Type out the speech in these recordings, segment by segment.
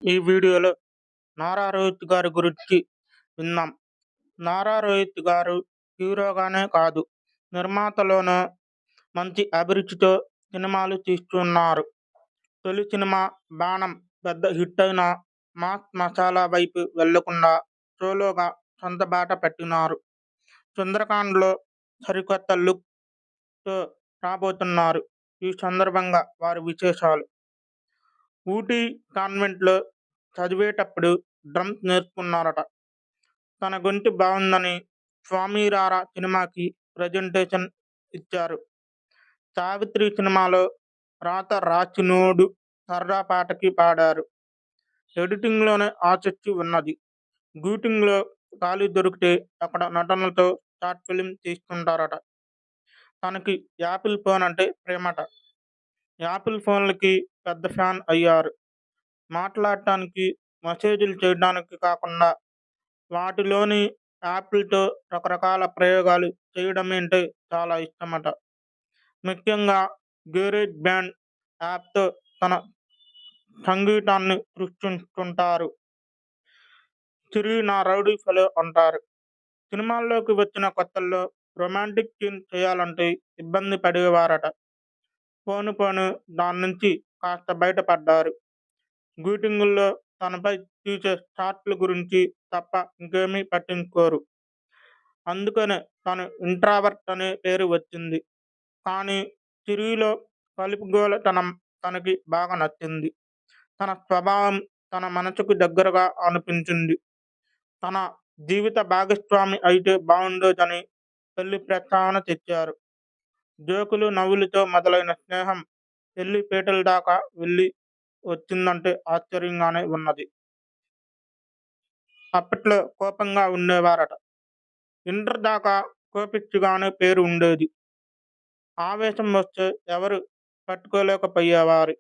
ఈ వీడియోలో నారా రోహిత్ గారి గురించి విందాం. నారా రోహిత్ గారు హీరోగానే కాదు, నిర్మాతలోనూ మంచి అభిరుచితో సినిమాలు తీస్తున్నారు. తొలి సినిమా 'బాణం' పెద్ద హిట్ అయినా మాస్ మసాలా వైపు వెళ్లకుండా సోలోగా సొంత బాట పట్టినారు. 'సుందరకాండ్'లో సరికొత్త లుక్తో రాబోతున్నారు. ఈ సందర్భంగా వారి విశేషాలు: ఊటీ కాన్వెంట్లో చదివేటప్పుడు డ్రమ్స్ నేర్చుకున్నారట. తన గొంతు బావుందని 'స్వామి రారా' సినిమాకి ప్రెజెంటేషన్ ఇచ్చారు. 'సావిత్రి' సినిమాలో రాత రాసినోడు సరదా పాటకి పాడారు. ఎడిటింగ్లోనే ఆసక్తి ఉన్నది. షూటింగ్లో ఖాళీ దొరికితే అక్కడ నటనలతో షార్ట్ ఫిల్మ్ తీస్తుంటారట. తనకి యాపిల్ ఫోన్ అంటే ప్రేమట. యాపిల్ ఫోన్లకి పెద్ద ఫ్యాన్ అయ్యారు. మాట్లాడటానికి, మెసేజ్లు చేయడానికి కాకుండా వాటిలోని యాప్లతో రకరకాల ప్రయోగాలు చేయడమంటే చాలా ఇష్టమట. ముఖ్యంగా గేరేజ్ బ్యాండ్ యాప్తో తన సంగీతాన్ని సృష్టిస్తుంటారు. 'చిరు నా రౌడీ ఫెలో' అంటారు. సినిమాల్లోకి వచ్చిన కొత్తల్లో రొమాంటిక్ సీన్ చేయాలంటే ఇబ్బంది పడేవారట. పోను దాన్నుంచి కాస్త బయటపడ్డారు. షూటింగుల్లో తనపై తీసే షాట్ల గురించి తప్ప ఇంకేమీ పట్టించుకోరు. అందుకనే తను ఇంట్రావర్ట్ అనే పేరు వచ్చింది. కానీ 'చిరు'లో కలుపుగోలుతనం తనకి బాగా నచ్చింది. తన స్వభావం తన మనసుకు దగ్గరగా అనిపించింది. తన జీవిత భాగస్వామి అయితే బావుండేదని పెళ్లి ప్రస్తావన తెచ్చారు. జోకులు, నవ్వులతో మొదలైన స్నేహం పెళ్లి పీటల దాకా వెళ్ళి వచ్చిందంటే ఆశ్చర్యంగానే ఉన్నది. అప్పట్లో కోపంగా ఉండేవారట. ఇంటర్ దాకా కోపిష్టిగానే పేరు ఉండేది. ఆవేశం వస్తే ఎవరు పట్టుకోలేకపోయేవారు.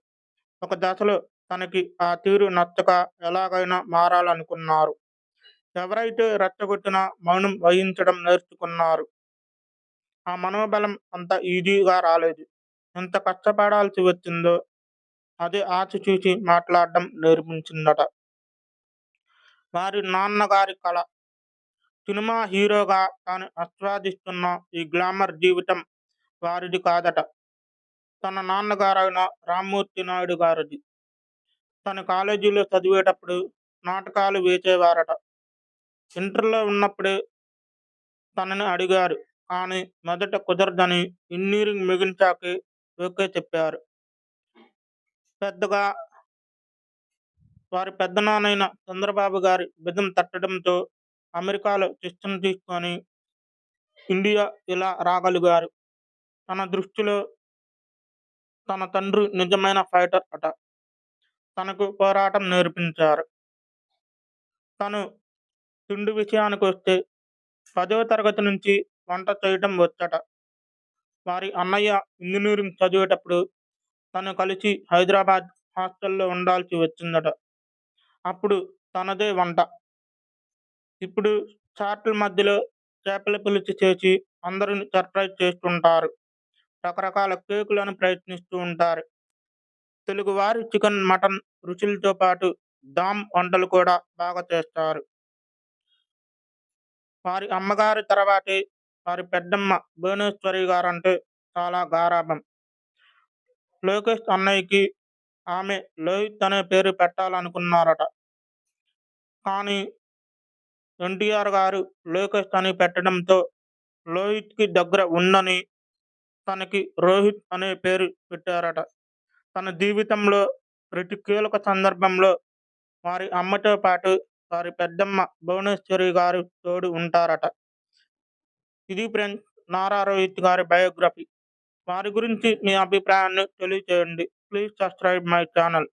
ఒక దశలో తనకి ఆ తీరు నచ్చక ఎలాగైనా మారాలనుకున్నారు. ఎవరైతే రెచ్చగొట్టినా మౌనం వహించడం నేర్చుకున్నారు. ఆ మనోబలం అంత ఈజీగా రాలేదు. ఎంత కష్టపడాల్సి వచ్చిందో అదే ఆచితూచి మాట్లాడడం నేర్పించిందట. వారి నాన్నగారి కల: సినిమా హీరోగా తాను ఆస్వాదిస్తున్న ఈ గ్లామర్ జీవితం వారిది కాదట. తన నాన్నగారైన రామ్మూర్తి నాయుడు గారిది. తను కాలేజీలో చదివేటప్పుడు నాటకాలు వేసేవారట. ఇంటర్లో ఉన్నప్పుడే తనని అడిగారు. కానీ మొదట కుదరదని ఇంజనీరింగ్ ముగించాకే ఓకే చెప్పారు. వారి పెద్దనాన్నైన చంద్రబాబు గారి భుజం తట్టడంతో అమెరికాలో శిక్షణ తీసుకొని ఇండియా ఇలా రాగలిగారు. తన దృష్టిలో తన తండ్రి నిజమైన ఫైటర్ అట. తనకు పోరాటం నేర్పించారు. తను తిండి విషయానికి వస్తే 10వ తరగతి నుంచి వంట చేయటం వచ్చట. వారి అన్నయ్య ఇంజనీరింగ్ చదివేటప్పుడు తను కలిసి హైదరాబాద్ హాస్టల్లో ఉండాల్సి వచ్చిందట. అప్పుడు తనదే వంట. ఇప్పుడు చాట్ల మధ్యలో చేపల పులుసు చేసి అందరిని సర్ప్రైజ్ చేస్తుంటారు. రకరకాల కేకులను ప్రయత్నిస్తూ ఉంటారు. తెలుగువారి చికెన్, మటన్ రుచులతో పాటు డామ్ వంటలు కూడా బాగా చేస్తారు. వారి అమ్మగారి తర్వాతే వారి పెద్దమ్మ భువనేశ్వరి గారంటే చాలా గారాబం. లోకేష్ అన్నయ్యకి ఆమె లోహిత్ అనే పేరు పెట్టాలనుకున్నారట. కానీ ఎన్టీఆర్ గారు లోకేష్ అని పెట్టడంతో లోహిత్కి దగ్గర ఉందని తనకి రోహిత్ అనే పేరు పెట్టారట. తన జీవితంలో ప్రతి కీలక సందర్భంలో వారి అమ్మతో పాటు వారి పెద్దమ్మ భువనేశ్వరి గారు తోడు ఉంటారట. ఇది ఫ్రెండ్స్ నారా రోహిత్ గారి బయోగ్రఫీ. వారి గురించి మీ అభిప్రాయాన్ని తెలియచేయండి. Please subscribe my channel.